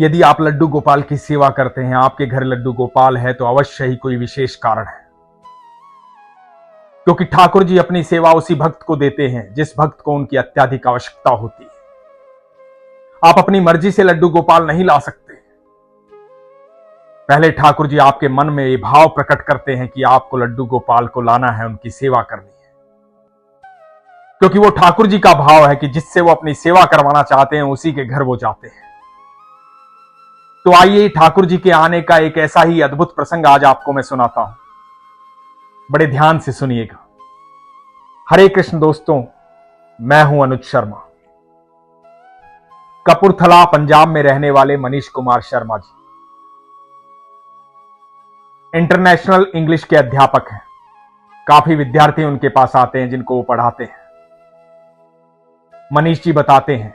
यदि आप लड्डू गोपाल की सेवा करते हैं, आपके घर लड्डू गोपाल है, तो अवश्य ही कोई विशेष कारण है। क्योंकि ठाकुर जी अपनी सेवा उसी भक्त को देते हैं जिस भक्त को उनकी अत्यधिक आवश्यकता होती है। आप अपनी मर्जी से लड्डू गोपाल नहीं ला सकते। पहले ठाकुर जी आपके मन में ये भाव प्रकट करते हैं कि आपको लड्डू गोपाल को लाना है, उनकी सेवा करनी है। क्योंकि वो ठाकुर जी का भाव है कि जिससे वो अपनी सेवा करवाना चाहते हैं उसी के घर वो जाते हैं। तो आइए ठाकुर जी के आने का एक ऐसा ही अद्भुत प्रसंग आज आपको मैं सुनाता हूं। बड़े ध्यान से सुनिएगा। हरे कृष्ण दोस्तों, मैं हूं अनुज शर्मा। कपूरथला पंजाब में रहने वाले मनीष कुमार शर्मा जी इंटरनेशनल इंग्लिश के अध्यापक हैं। काफी विद्यार्थी उनके पास आते हैं जिनको वो पढ़ाते हैं। मनीष जी बताते हैं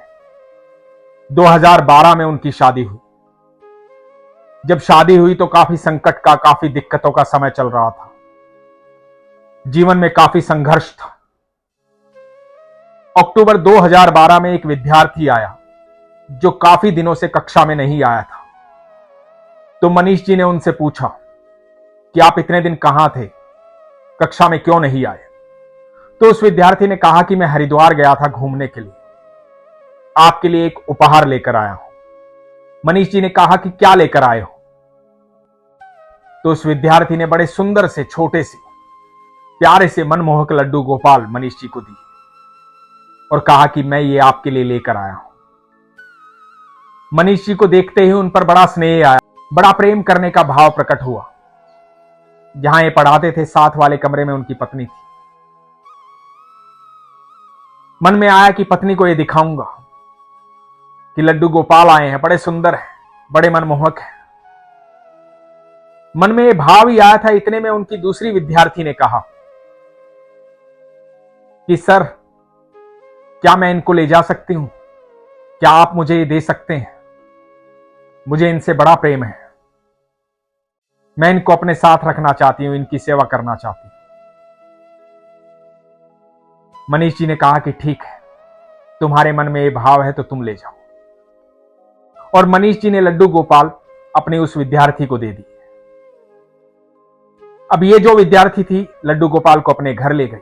2012 में उनकी शादी हुई। जब शादी हुई तो काफी संकट का, काफी दिक्कतों का समय चल रहा था। जीवन में काफी संघर्ष था। अक्टूबर 2012 में एक विद्यार्थी आया जो काफी दिनों से कक्षा में नहीं आया था। तो मनीष जी ने उनसे पूछा कि आप इतने दिन कहां थे, कक्षा में क्यों नहीं आए? तो उस विद्यार्थी ने कहा कि मैं हरिद्वार गया था घूमने के लिए, आपके लिए एक उपहार लेकर आया हूं। मनीष जी ने कहा कि क्या लेकर आए हो? तो उस विद्यार्थी ने बड़े सुंदर से, छोटे से, प्यारे से मनमोहक लड्डू गोपाल मनीष जी को दिए और कहा कि मैं ये आपके लिए लेकर आया हूं। मनीष जी को देखते ही उन पर बड़ा स्नेह आया, बड़ा प्रेम करने का भाव प्रकट हुआ। जहां ये पढ़ाते थे साथ वाले कमरे में उनकी पत्नी थी। मन में आया कि पत्नी को ये दिखाऊंगा कि लड्डू गोपाल आए हैं, बड़े सुंदर हैं, बड़े मनमोहक हैं। मन में ये भाव ही आया था। इतने में उनकी दूसरी विद्यार्थी ने कहा कि सर, क्या मैं इनको ले जा सकती हूं? क्या आप मुझे ये दे सकते हैं? मुझे इनसे बड़ा प्रेम है, मैं इनको अपने साथ रखना चाहती हूं, इनकी सेवा करना चाहती हूं। मनीष जी ने कहा कि ठीक है, तुम्हारे मन में ये भाव है तो तुम ले जाओ। और मनीष जी ने लड्डू गोपाल अपनी उस विद्यार्थी को दे दी। अब ये जो विद्यार्थी थी लड्डू गोपाल को अपने घर ले गई।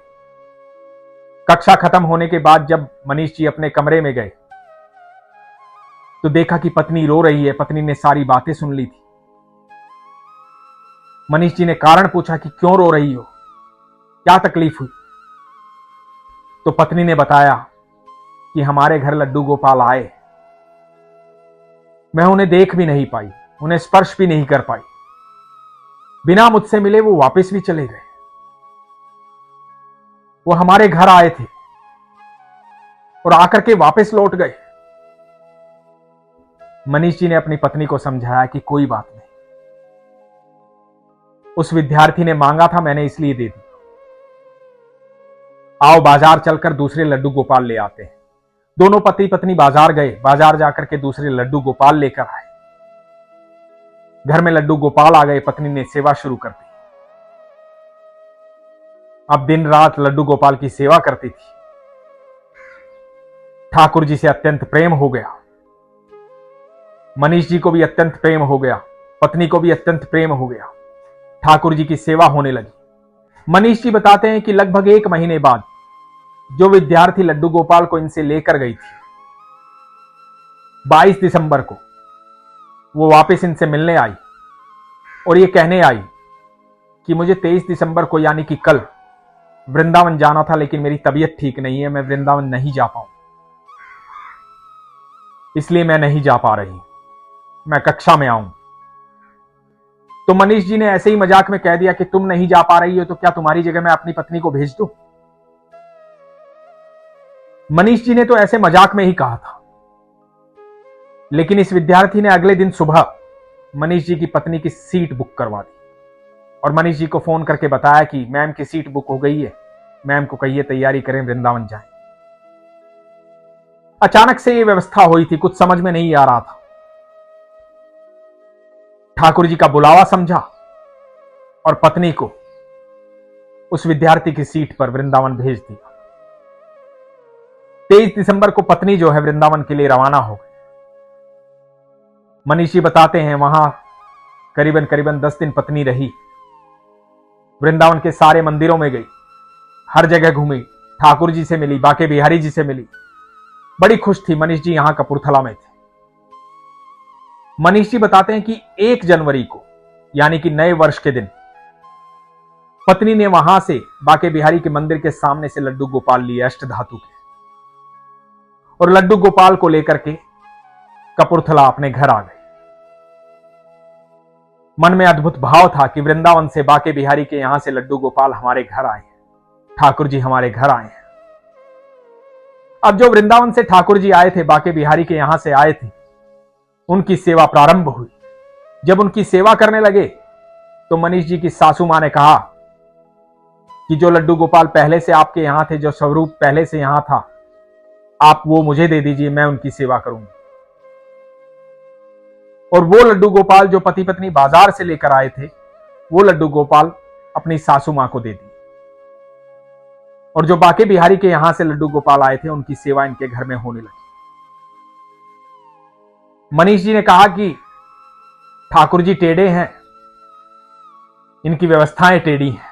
कक्षा खत्म होने के बाद जब मनीष जी अपने कमरे में गए तो देखा कि पत्नी रो रही है। पत्नी ने सारी बातें सुन ली थी। मनीष जी ने कारण पूछा कि क्यों रो रही हो, क्या तकलीफ हुई? तो पत्नी ने बताया कि हमारे घर लड्डू गोपाल आए, मैं उन्हें देख भी नहीं पाई, उन्हें स्पर्श भी नहीं कर पाई। बिना मुझसे मिले वो वापस भी चले गए। वो हमारे घर आए थे और आकर के वापस लौट गए। मनीष जी ने अपनी पत्नी को समझाया कि कोई बात नहीं, उस विद्यार्थी ने मांगा था, मैंने इसलिए दे दी। आओ बाजार चलकर दूसरे लड्डू गोपाल ले आते हैं। दोनों पति पत्नी बाजार गए। बाजार जाकर के दूसरे लड्डू गोपाल लेकर आए। घर में लड्डू गोपाल आ गए। पत्नी ने सेवा शुरू कर दी। अब दिन रात लड्डू गोपाल की सेवा करती थी। ठाकुर जी से अत्यंत प्रेम हो गया। मनीष जी को भी अत्यंत प्रेम हो गया। पत्नी को भी अत्यंत प्रेम हो गया। ठाकुर जी की सेवा होने लगी। मनीष जी बताते हैं कि लगभग 1 महीने बाद जो विद्यार्थी लड्डू गोपाल को इनसे लेकर गई थी, 22 दिसंबर को वो वापस इनसे मिलने आई और ये कहने आई कि मुझे 23 दिसंबर को यानी कि कल वृंदावन जाना था, लेकिन मेरी तबीयत ठीक नहीं है, मैं वृंदावन नहीं जा पाऊं, इसलिए मैं नहीं जा पा रही, मैं कक्षा में आऊं। तो मनीष जी ने ऐसे ही मजाक में कह दिया कि तुम नहीं जा पा रही हो तो क्या तुम्हारी जगह मैं अपनी पत्नी को भेज दूं? मनीष जी ने तो ऐसे मजाक में ही कहा था। लेकिन इस विद्यार्थी ने अगले दिन सुबह मनीष जी की पत्नी की सीट बुक करवा दी और मनीष जी को फोन करके बताया कि मैम की सीट बुक हो गई है, मैम को कहिए तैयारी करें, वृंदावन जाएं। अचानक से यह व्यवस्था हुई थी, कुछ समझ में नहीं आ रहा था। ठाकुर जी का बुलावा समझा और पत्नी को उस विद्यार्थी की सीट पर वृंदावन भेज दिया। 23 दिसंबर को पत्नी जो है वृंदावन के लिए रवाना हो गई। मनीष जी बताते हैं वहां करीबन करीबन 10 दिन पत्नी रही। वृंदावन के सारे मंदिरों में गई, हर जगह घूमी, ठाकुर जी से मिली, बाके बिहारी जी से मिली, बड़ी खुश थी। मनीष जी यहां कपूरथला में थे। मनीष जी बताते हैं कि 1 जनवरी को यानी कि नए वर्ष के दिन पत्नी ने वहां से बाके बिहारी के मंदिर के सामने से लड्डू गोपाल लिए अष्ट धातु के, और लड्डू गोपाल को लेकर के कपूरथला अपने घर आ गए। मन में अद्भुत भाव था कि वृंदावन से बाके बिहारी के यहां से लड्डू गोपाल हमारे घर आए हैं, ठाकुर जी हमारे घर आए हैं। अब जो वृंदावन से ठाकुर जी आए थे, बाके बिहारी के यहां से आए थे, उनकी सेवा प्रारंभ हुई। जब उनकी सेवा करने लगे तो मनीष जी की सासू मां ने कहा कि जो लड्डू गोपाल पहले से आपके यहां थे, जो स्वरूप पहले से यहां था, आप वो मुझे दे दीजिए, मैं उनकी सेवा करूंगी। और वो लड्डू गोपाल जो पति पत्नी बाजार से लेकर आए थे, वो लड्डू गोपाल अपनी सासू मां को दे दी। और जो बाके बिहारी के यहां से लड्डू गोपाल आए थे, उनकी सेवा इनके घर में होने लगी। मनीष जी ने कहा कि ठाकुर जी टेढ़े हैं, इनकी व्यवस्थाएं टेढ़ी हैं,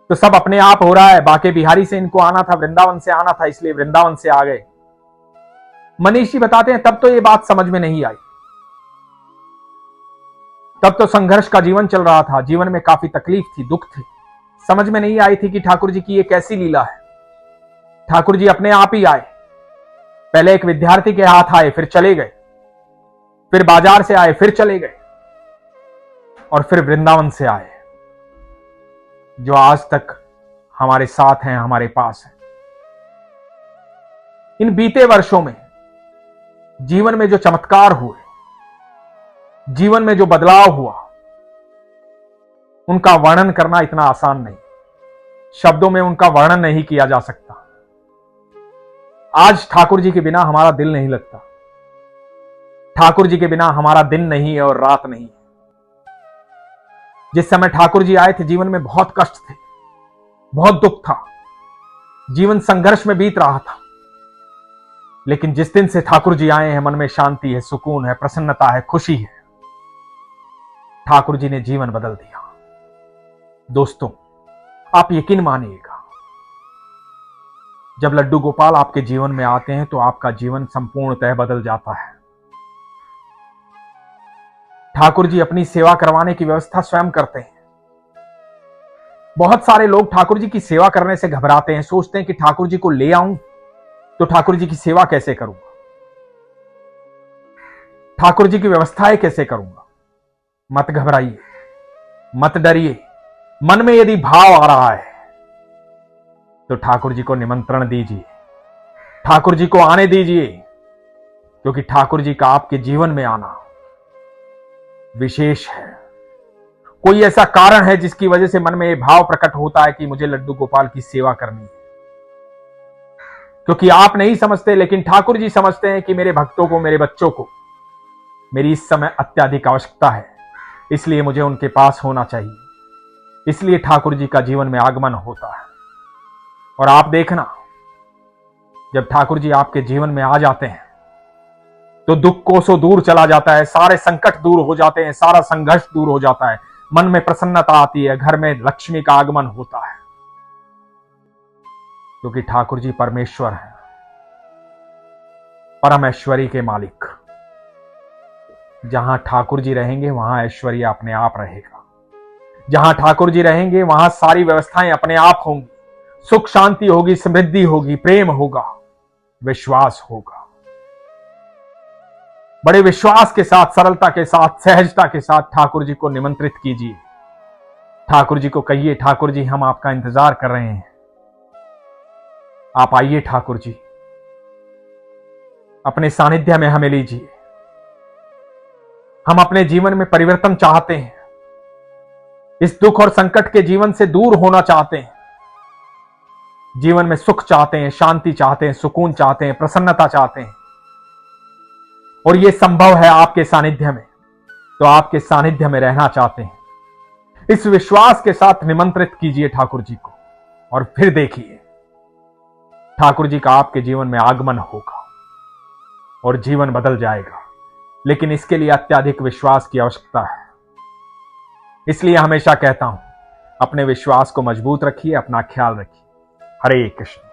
तो सब अपने आप हो रहा है। बाके बिहारी से इनको आना था, वृंदावन से आना था, इसलिए वृंदावन से आ गए। मनीष जी बताते हैं तब तो ये बात समझ में नहीं आई। तब तो संघर्ष का जीवन चल रहा था, जीवन में काफी तकलीफ थी, दुख थे। समझ में नहीं आई थी कि ठाकुर जी की ये कैसी लीला है। ठाकुर जी अपने आप ही आए। पहले एक विद्यार्थी के हाथ आए, फिर चले गए, फिर बाजार से आए, फिर चले गए, और फिर वृंदावन से आए, जो आज तक हमारे साथ हैं, हमारे पास हैं। इन बीते वर्षों में जीवन में जो चमत्कार हुए, जीवन में जो बदलाव हुआ, उनका वर्णन करना इतना आसान नहीं, शब्दों में उनका वर्णन नहीं किया जा सकता। आज ठाकुर जी के बिना हमारा दिल नहीं लगता, ठाकुर जी के बिना हमारा दिन नहीं है और रात नहीं है। जिस समय ठाकुर जी आए थे, जीवन में बहुत कष्ट थे, बहुत दुख था, जीवन संघर्ष में बीत रहा था। लेकिन जिस दिन से ठाकुर जी आए हैं, मन में शांति है, सुकून है, प्रसन्नता है, खुशी है। ठाकुर जी ने जीवन बदल दिया। दोस्तों, आप यकीन मानिएगा, जब लड्डू गोपाल आपके जीवन में आते हैं तो आपका जीवन संपूर्णतः बदल जाता है। ठाकुर जी अपनी सेवा करवाने की व्यवस्था स्वयं करते हैं। बहुत सारे लोग ठाकुर जी की सेवा करने से घबराते हैं, सोचते हैं कि ठाकुर जी को ले आऊं तो ठाकुर जी की सेवा कैसे करूंगा, ठाकुर जी की व्यवस्थाएं कैसे करूंगा। मत घबराइए, मत डरिए। मन में यदि भाव आ रहा है तो ठाकुर जी को निमंत्रण दीजिए, ठाकुर जी को आने दीजिए, क्योंकि ठाकुर जी का आपके जीवन में आना विशेष है। कोई ऐसा कारण है जिसकी वजह से मन में यह भाव प्रकट होता है कि मुझे लड्डू गोपाल की सेवा करनी है। क्योंकि आप नहीं समझते, लेकिन ठाकुर जी समझते हैं कि मेरे भक्तों को, मेरे बच्चों को मेरी इस समय अत्यधिक आवश्यकता है, इसलिए मुझे उनके पास होना चाहिए। इसलिए ठाकुर जी का जीवन में आगमन होता है। और आप देखना, जब ठाकुर जी आपके जीवन में आ जाते हैं तो दुख कोसों दूर चला जाता है, सारे संकट दूर हो जाते हैं, सारा संघर्ष दूर हो जाता है, मन में प्रसन्नता आती है, घर में लक्ष्मी का आगमन होता है। क्योंकि ठाकुर जी परमेश्वर हैं, परम ऐश्वर्य के मालिक। जहां ठाकुर जी रहेंगे वहां ऐश्वर्य अपने आप रहेगा। जहां ठाकुर जी रहेंगे वहां सारी व्यवस्थाएं अपने आप होंगी, सुख शांति होगी, समृद्धि होगी, प्रेम होगा, विश्वास होगा। बड़े विश्वास के साथ, सरलता के साथ, सहजता के साथ ठाकुर जी को निमंत्रित कीजिए। ठाकुर जी को कहिए, ठाकुर जी हम आपका इंतजार कर रहे हैं, आप आइए ठाकुर जी, अपने सानिध्य में हमें लीजिए। हम अपने जीवन में परिवर्तन चाहते हैं, इस दुख और संकट के जीवन से दूर होना चाहते हैं, जीवन में सुख चाहते हैं, शांति चाहते हैं, सुकून चाहते हैं, प्रसन्नता चाहते हैं। और यह संभव है आपके सानिध्य में, तो आपके सानिध्य में रहना चाहते हैं। इस विश्वास के साथ निमंत्रित कीजिए ठाकुर जी को, और फिर देखिए ठाकुर जी का आपके जीवन में आगमन होगा और जीवन बदल जाएगा। लेकिन इसके लिए अत्यधिक विश्वास की आवश्यकता है। इसलिए हमेशा कहता हूं, अपने विश्वास को मजबूत रखिए, अपना ख्याल रखिए। हरे कृष्ण।